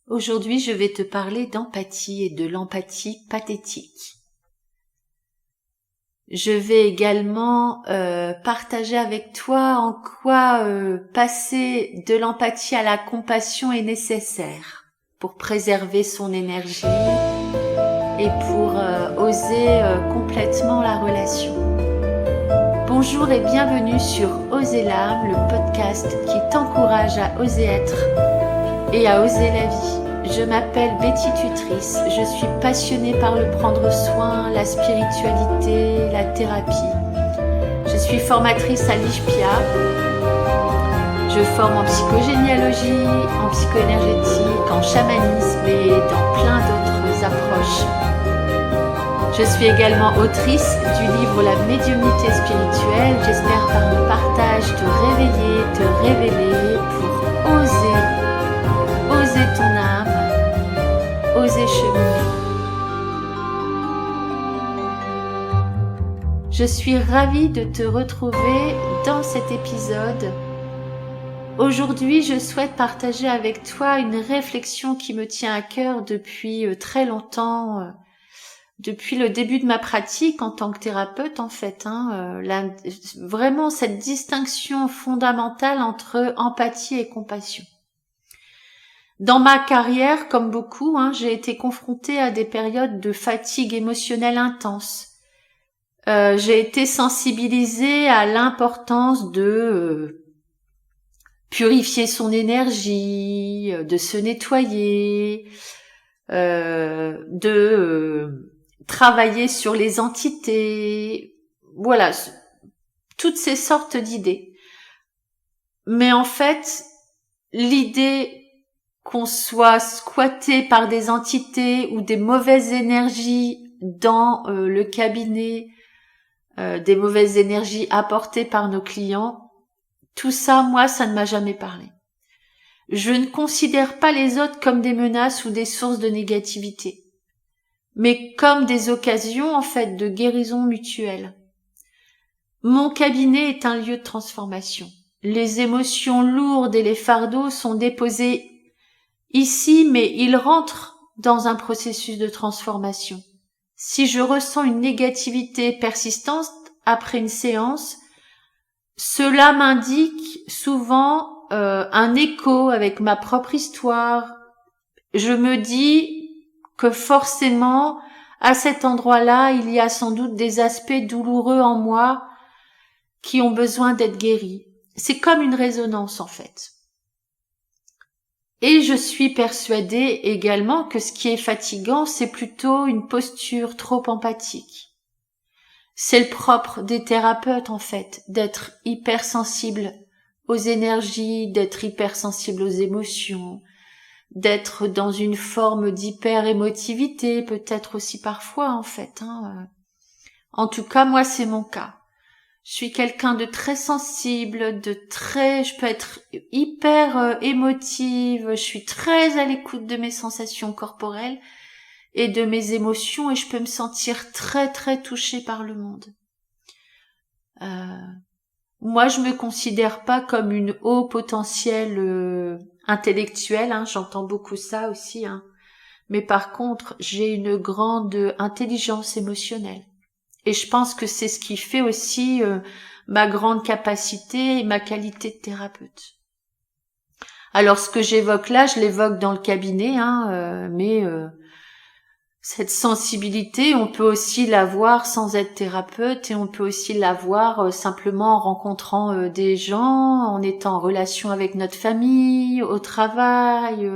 Aujourd'hui, je vais te parler d'empathie et de l'empathie pathétique. Je vais également partager avec toi en quoi passer de l'empathie à la compassion est nécessaire pour préserver son énergie et pour oser complètement la relation. Bonjour et bienvenue sur Oser l'âme, le podcast qui t'encourage à oser être et à oser la vie. Je m'appelle Betty Tutrice, je suis passionnée par le prendre soin, la spiritualité, la thérapie. Je suis formatrice à l'IJPIA, je forme en psychogénéalogie, en psychoénergétique, en chamanisme et dans plein d'autres approches. Je suis également autrice du livre La médiumnité spirituelle. J'espère par le partage te réveiller, te révéler pour oser ton âme, oser cheminer. Je suis ravie de te retrouver dans cet épisode. Aujourd'hui, je souhaite partager avec toi une réflexion qui me tient à cœur depuis très longtemps, depuis le début de ma pratique en tant que thérapeute en fait. Vraiment cette distinction fondamentale entre empathie et compassion. Dans ma carrière, comme beaucoup, j'ai été confrontée à des périodes de fatigue émotionnelle intense. J'ai été sensibilisée à l'importance de purifier son énergie, de se nettoyer, de travailler sur les entités, voilà, toutes ces sortes d'idées. Mais en fait, l'idée qu'on soit squatté par des entités ou des mauvaises énergies dans le cabinet, des mauvaises énergies apportées par nos clients, tout ça, moi, ça ne m'a jamais parlé. Je ne considère pas les autres comme des menaces ou des sources de négativité, mais comme des occasions, en fait, de guérison mutuelle. Mon cabinet est un lieu de transformation. Les émotions lourdes et les fardeaux sont déposés ici, mais ils rentrent dans un processus de transformation. Si je ressens une négativité persistante après une séance, cela m'indique souvent un écho avec ma propre histoire. Je me dis que forcément, à cet endroit-là, il y a sans doute des aspects douloureux en moi qui ont besoin d'être guéris. C'est comme une résonance en fait. Et je suis persuadée également que ce qui est fatigant, c'est plutôt une posture trop empathique. C'est le propre des thérapeutes en fait, d'être hypersensible aux énergies, d'être hypersensible aux émotions, d'être dans une forme d'hyper-émotivité, peut-être aussi parfois en fait. En tout cas, moi c'est mon cas. Je suis quelqu'un de très sensible, je peux être hyper émotive, je suis très à l'écoute de mes sensations corporelles et de mes émotions et je peux me sentir très très touchée par le monde. Moi, je me considère pas comme une haut potentiel intellectuelle, j'entends beaucoup ça aussi, mais par contre, j'ai une grande intelligence émotionnelle. Et je pense que c'est ce qui fait aussi ma grande capacité et ma qualité de thérapeute. Alors ce que j'évoque là, je l'évoque dans le cabinet, mais cette sensibilité, on peut aussi l'avoir sans être thérapeute et on peut aussi l'avoir simplement en rencontrant des gens, en étant en relation avec notre famille, au travail.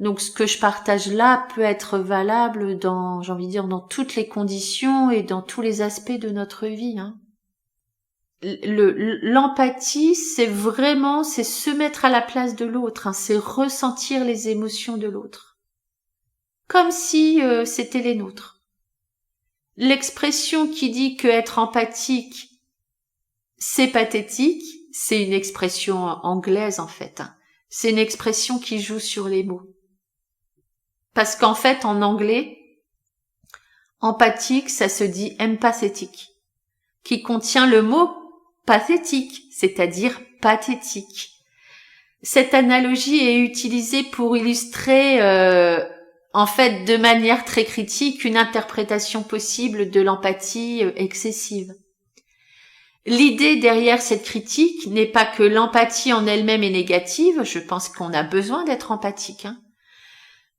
Donc ce que je partage là peut être valable dans, j'ai envie de dire, dans toutes les conditions et dans tous les aspects de notre vie. L'empathie, c'est se mettre à la place de l'autre, c'est ressentir les émotions de l'autre, comme si c'était les nôtres. L'expression qui dit que être empathique, c'est pathétique, c'est une expression anglaise en fait. C'est une expression qui joue sur les mots. Parce qu'en fait, en anglais, empathique, ça se dit empathétique, qui contient le mot pathétique, c'est-à-dire pathétique. Cette analogie est utilisée pour illustrer, en fait, de manière très critique, une interprétation possible de l'empathie excessive. L'idée derrière cette critique n'est pas que l'empathie en elle-même est négative, je pense qu'on a besoin d'être empathique,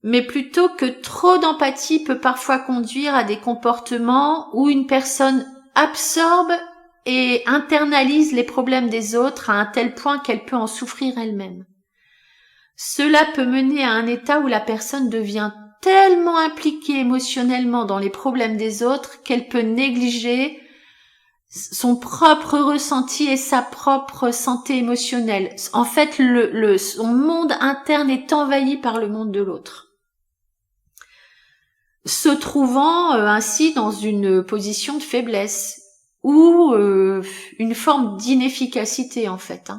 mais plutôt que trop d'empathie peut parfois conduire à des comportements où une personne absorbe et internalise les problèmes des autres à un tel point qu'elle peut en souffrir elle-même. Cela peut mener à un état où la personne devient tellement impliquée émotionnellement dans les problèmes des autres qu'elle peut négliger son propre ressenti et sa propre santé émotionnelle. En fait, son monde interne est envahi par le monde de l'autre, se trouvant ainsi dans une position de faiblesse ou une forme d'inefficacité en fait.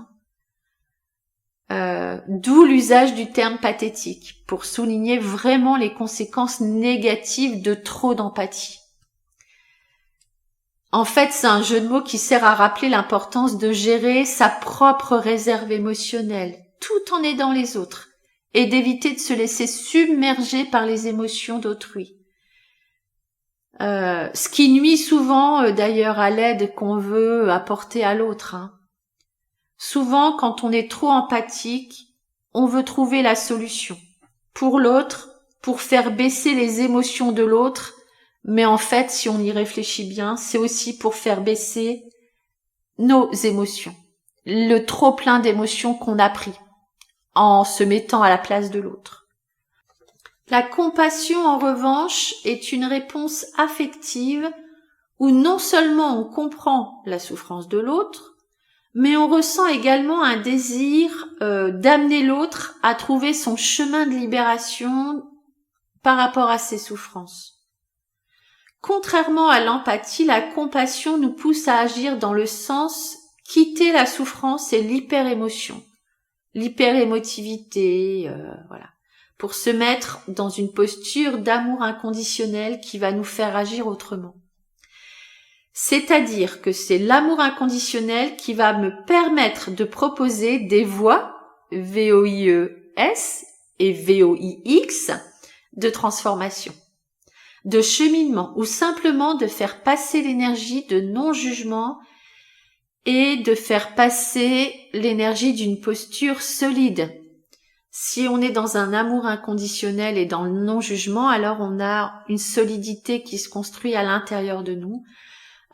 D'où l'usage du terme pathétique, pour souligner vraiment les conséquences négatives de trop d'empathie. En fait, c'est un jeu de mots qui sert à rappeler l'importance de gérer sa propre réserve émotionnelle, tout en aidant les autres, et d'éviter de se laisser submerger par les émotions d'autrui. Ce qui nuit souvent, d'ailleurs, à l'aide qu'on veut apporter à l'autre. Souvent, quand on est trop empathique, on veut trouver la solution pour l'autre, pour faire baisser les émotions de l'autre, mais en fait, si on y réfléchit bien, c'est aussi pour faire baisser nos émotions, le trop plein d'émotions qu'on a pris en se mettant à la place de l'autre. La compassion, en revanche, est une réponse affective où non seulement on comprend la souffrance de l'autre, mais on ressent également un désir d'amener l'autre à trouver son chemin de libération par rapport à ses souffrances. Contrairement à l'empathie, la compassion nous pousse à agir dans le sens quitter la souffrance et l'hyperémotion, l'hyperémotivité, voilà, pour se mettre dans une posture d'amour inconditionnel qui va nous faire agir autrement. C'est-à-dire que c'est l'amour inconditionnel qui va me permettre de proposer des voies, VOIES et VOIX, de transformation, de cheminement, ou simplement de faire passer l'énergie de non-jugement et de faire passer l'énergie d'une posture solide. Si on est dans un amour inconditionnel et dans le non-jugement, alors on a une solidité qui se construit à l'intérieur de nous,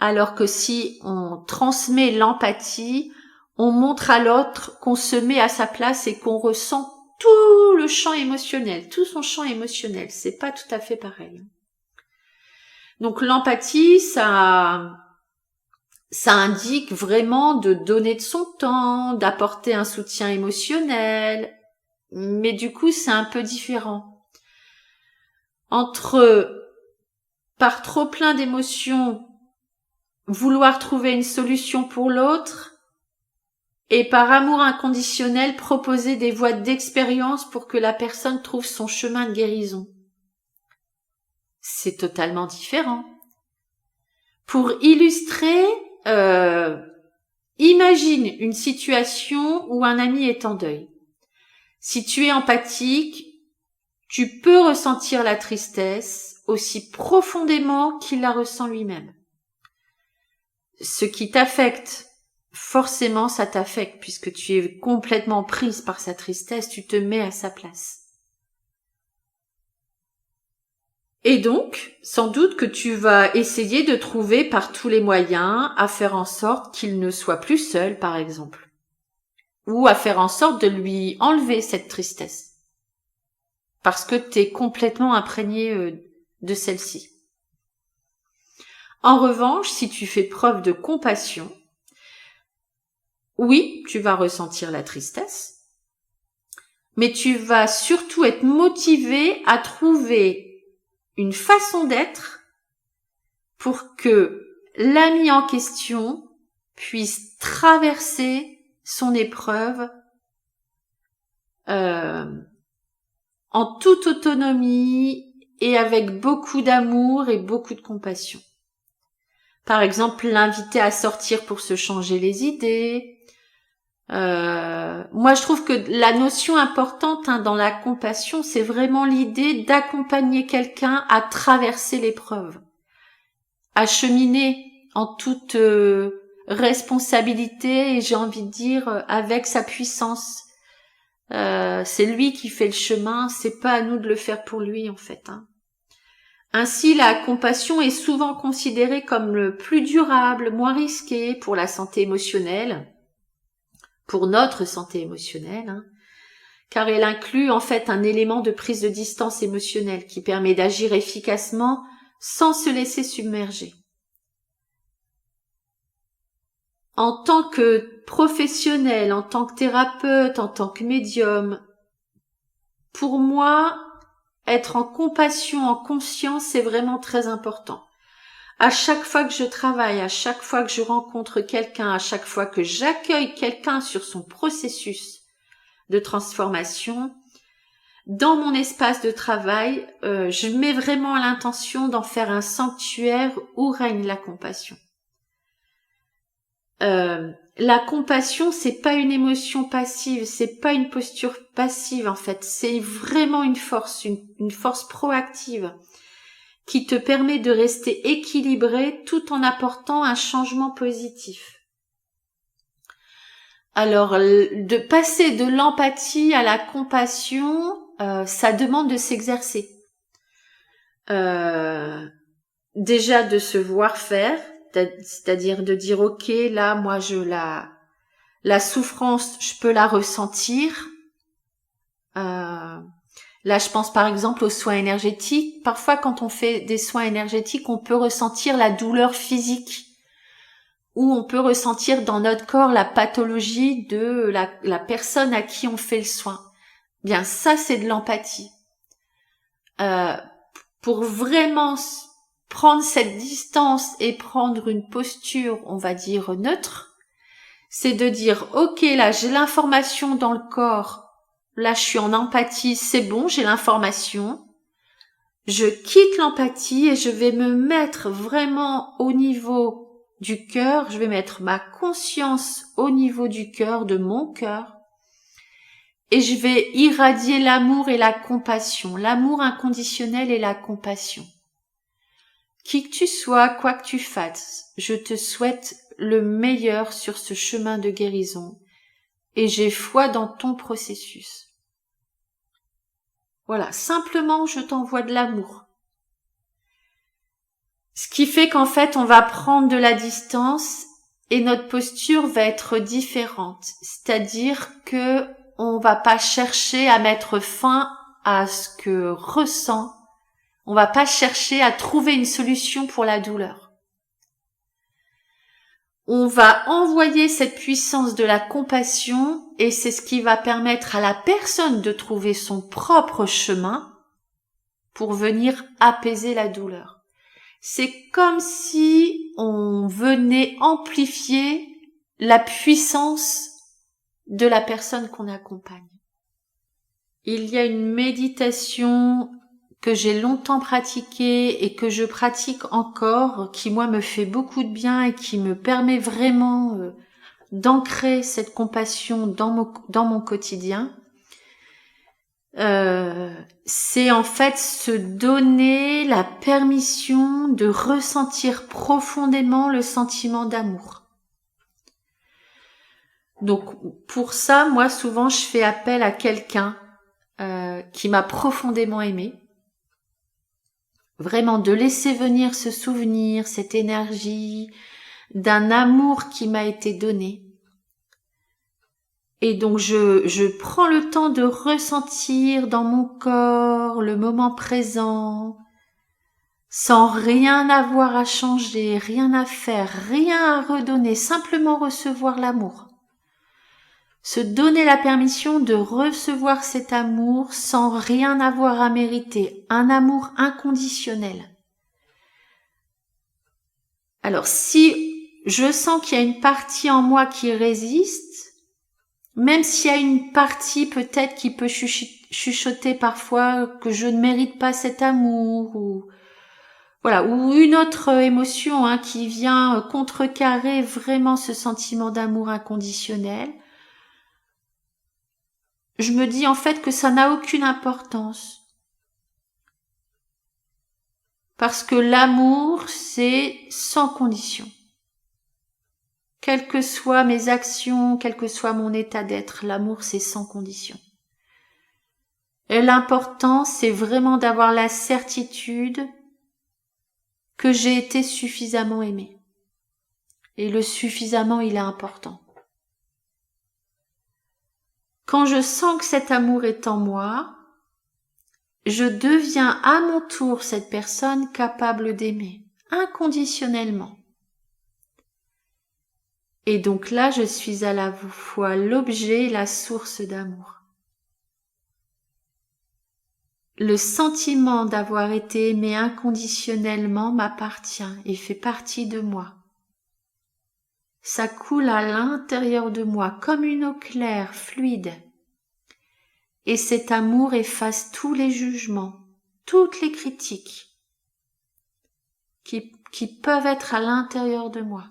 alors que si on transmet l'empathie, on montre à l'autre qu'on se met à sa place et qu'on ressent tout le champ émotionnel, tout son champ émotionnel. C'est pas tout à fait pareil. Donc l'empathie, ça indique vraiment de donner de son temps, d'apporter un soutien émotionnel, mais du coup c'est un peu différent. Entre par trop plein d'émotions, vouloir trouver une solution pour l'autre, et par amour inconditionnel proposer des voies d'expérience pour que la personne trouve son chemin de guérison. C'est totalement différent. Pour illustrer, imagine une situation où un ami est en deuil. Si tu es empathique, tu peux ressentir la tristesse aussi profondément qu'il la ressent lui-même. Ce qui t'affecte, forcément ça t'affecte puisque tu es complètement prise par sa tristesse, tu te mets à sa place. Et donc, sans doute que tu vas essayer de trouver par tous les moyens à faire en sorte qu'il ne soit plus seul, par exemple. Ou à faire en sorte de lui enlever cette tristesse. Parce que tu es complètement imprégné de celle-ci. En revanche, si tu fais preuve de compassion, oui, tu vas ressentir la tristesse, mais tu vas surtout être motivé à trouver une façon d'être pour que l'ami en question puisse traverser son épreuve en toute autonomie et avec beaucoup d'amour et beaucoup de compassion. Par exemple, l'inviter à sortir pour se changer les idées, Moi, je trouve que la notion importante dans la compassion, c'est vraiment l'idée d'accompagner quelqu'un à traverser l'épreuve, à cheminer en toute responsabilité et j'ai envie de dire avec sa puissance. C'est lui qui fait le chemin, c'est pas à nous de le faire pour lui en fait. Ainsi, la compassion est souvent considérée comme le plus durable, moins risqué pour la santé émotionnelle, pour notre santé émotionnelle, car elle inclut en fait un élément de prise de distance émotionnelle qui permet d'agir efficacement sans se laisser submerger. En tant que professionnel, en tant que thérapeute, en tant que médium, pour moi, être en compassion, en conscience, c'est vraiment très important. À chaque fois que je travaille, à chaque fois que je rencontre quelqu'un, à chaque fois que j'accueille quelqu'un sur son processus de transformation, dans mon espace de travail, je mets vraiment l'intention d'en faire un sanctuaire où règne la compassion. La compassion, c'est pas une émotion passive, c'est pas une posture passive en fait, c'est vraiment une force proactive qui te permet de rester équilibré tout en apportant un changement positif. Alors, de passer de l'empathie à la compassion, ça demande de s'exercer. Déjà de se voir faire, c'est-à-dire de dire ok, là moi la souffrance je peux la ressentir. Là je pense par exemple aux soins énergétiques. Parfois quand on fait des soins énergétiques, on peut ressentir la douleur physique ou on peut ressentir dans notre corps la pathologie de la personne à qui on fait le soin. Bien ça c'est de l'empathie. Pour vraiment prendre cette distance et prendre une posture, on va dire, neutre, c'est de dire, ok, là, j'ai l'information dans le corps, là, je suis en empathie, c'est bon, j'ai l'information, je quitte l'empathie et je vais me mettre vraiment au niveau du cœur, je vais mettre ma conscience au niveau du cœur, de mon cœur, et je vais irradier l'amour et la compassion, l'amour inconditionnel et la compassion. Qui que tu sois, quoi que tu fasses, je te souhaite le meilleur sur ce chemin de guérison et j'ai foi dans ton processus. Voilà, simplement je t'envoie de l'amour. Ce qui fait qu'en fait on va prendre de la distance et notre posture va être différente. C'est-à-dire que on va pas chercher à mettre fin à ce que ressent. On va pas chercher à trouver une solution pour la douleur. On va envoyer cette puissance de la compassion et c'est ce qui va permettre à la personne de trouver son propre chemin pour venir apaiser la douleur. C'est comme si on venait amplifier la puissance de la personne qu'on accompagne. Il y a une méditation que j'ai longtemps pratiqué et que je pratique encore, qui moi me fait beaucoup de bien et qui me permet vraiment d'ancrer cette compassion dans mon quotidien. C'est en fait se donner la permission de ressentir profondément le sentiment d'amour. Donc pour ça, moi souvent je fais appel à quelqu'un qui m'a profondément aimée. Vraiment de laisser venir ce souvenir, cette énergie d'un amour qui m'a été donné. Et donc je prends le temps de ressentir dans mon corps le moment présent, sans rien avoir à changer, rien à faire, rien à redonner, simplement recevoir l'amour. Se donner la permission de recevoir cet amour sans rien avoir à mériter, un amour inconditionnel. Alors si je sens qu'il y a une partie en moi qui résiste, même s'il y a une partie peut-être qui peut chuchoter parfois que je ne mérite pas cet amour ou une autre émotion qui vient contrecarrer vraiment ce sentiment d'amour inconditionnel, je me dis en fait que ça n'a aucune importance. Parce que l'amour, c'est sans condition. Quelles que soient mes actions, quel que soit mon état d'être, l'amour, c'est sans condition. Et l'important, c'est vraiment d'avoir la certitude que j'ai été suffisamment aimée. Et le suffisamment, il est important. Quand je sens que cet amour est en moi, je deviens à mon tour cette personne capable d'aimer, inconditionnellement. Et donc là, je suis à la fois l'objet et la source d'amour. Le sentiment d'avoir été aimé inconditionnellement m'appartient et fait partie de moi. Ça coule à l'intérieur de moi comme une eau claire, fluide. Et cet amour efface tous les jugements, toutes les critiques qui peuvent être à l'intérieur de moi.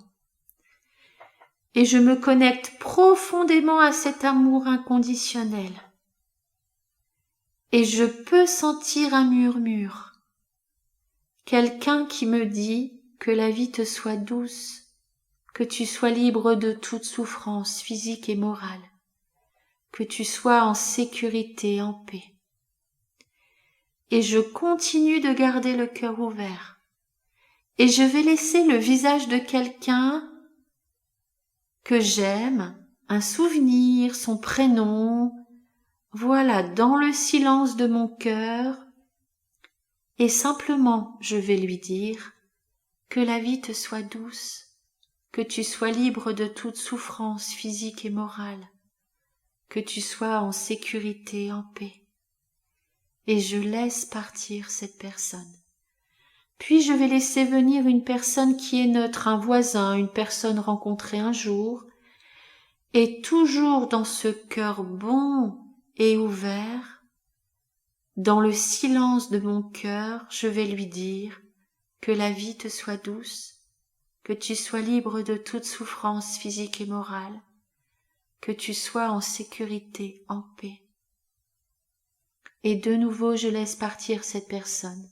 Et je me connecte profondément à cet amour inconditionnel. Et je peux sentir un murmure. Quelqu'un qui me dit que la vie te soit douce, que tu sois libre de toute souffrance physique et morale, que tu sois en sécurité, en paix. Et je continue de garder le cœur ouvert. Et je vais laisser le visage de quelqu'un que j'aime, un souvenir, son prénom, voilà, dans le silence de mon cœur, et simplement je vais lui dire que la vie te soit douce, que tu sois libre de toute souffrance physique et morale, que tu sois en sécurité, en paix. Et je laisse partir cette personne. Puis je vais laisser venir une personne qui est neutre, un voisin, une personne rencontrée un jour, et toujours dans ce cœur bon et ouvert, dans le silence de mon cœur, je vais lui dire que la vie te soit douce, que tu sois libre de toute souffrance physique et morale, que tu sois en sécurité, en paix. Et de nouveau, je laisse partir cette personne.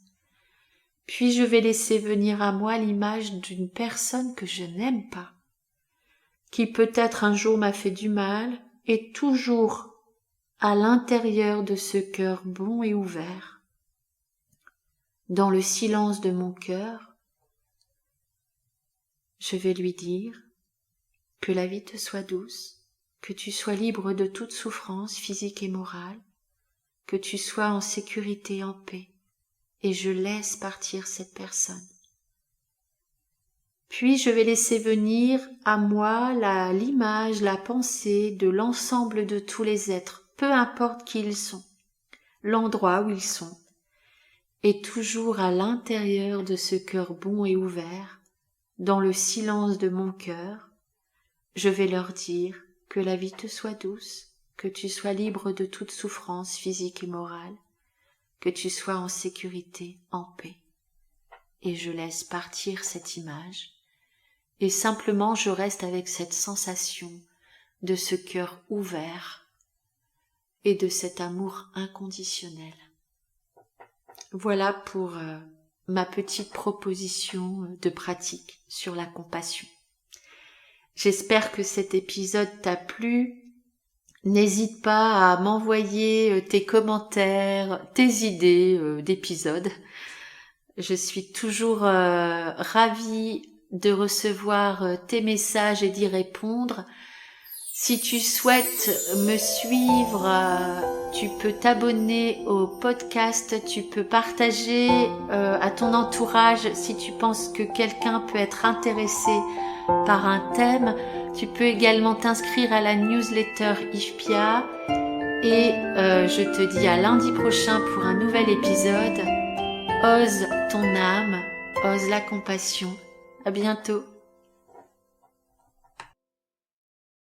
Puis je vais laisser venir à moi l'image d'une personne que je n'aime pas, qui peut-être un jour m'a fait du mal, et toujours à l'intérieur de ce cœur bon et ouvert, dans le silence de mon cœur, je vais lui dire que la vie te soit douce, que tu sois libre de toute souffrance physique et morale, que tu sois en sécurité, en paix, et je laisse partir cette personne. Puis je vais laisser venir à moi l'image, la pensée de l'ensemble de tous les êtres, peu importe qui ils sont, l'endroit où ils sont, et toujours à l'intérieur de ce cœur bon et ouvert, dans le silence de mon cœur, je vais leur dire que la vie te soit douce, que tu sois libre de toute souffrance physique et morale, que tu sois en sécurité, en paix. Et je laisse partir cette image, et simplement je reste avec cette sensation de ce cœur ouvert et de cet amour inconditionnel. Voilà pour ma petite proposition de pratique sur la compassion. J'espère que cet épisode t'a plu. N'hésite pas à m'envoyer tes commentaires, tes idées d'épisodes. Je suis toujours ravie de recevoir tes messages et d'y répondre. Si tu souhaites me suivre, tu peux t'abonner au podcast, tu peux partager à ton entourage si tu penses que quelqu'un peut être intéressé par un thème. Tu peux également t'inscrire à la newsletter IFPIA et je te dis à lundi prochain pour un nouvel épisode. Ose ton âme, ose la compassion. À bientôt.